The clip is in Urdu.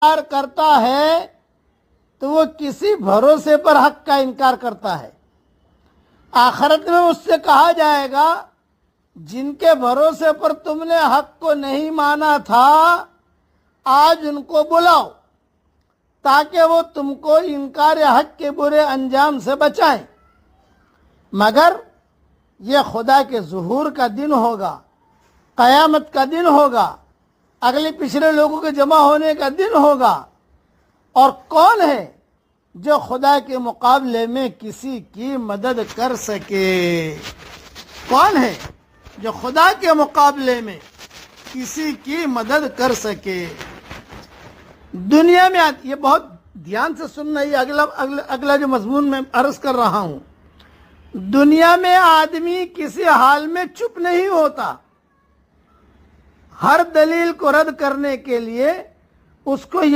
انکار کرتا ہے تو وہ کسی بھروسے پر حق کا انکار کرتا ہے۔ آخرت میں اس سے کہا جائے گا جن کے بھروسے پر تم نے حق کو نہیں مانا تھا آج ان کو بلاؤ تاکہ وہ تم کو انکار حق کے برے انجام سے بچائیں، مگر یہ خدا کے ظہور کا دن ہوگا، قیامت کا دن ہوگا، اگلے پچھلے لوگوں کے جمع ہونے کا دن ہوگا، اور کون ہے جو خدا کے مقابلے میں کسی کی مدد کر سکے؟ کون ہے جو خدا کے مقابلے میں کسی کی مدد کر سکے؟ دنیا میں یہ بہت دھیان سے سننا، یہ اگلا جو مضمون میں عرض کر رہا ہوں، دنیا میں آدمی کسی حال میں چپ نہیں ہوتا، ہر دلیل کو رد کرنے کے لیے اس کو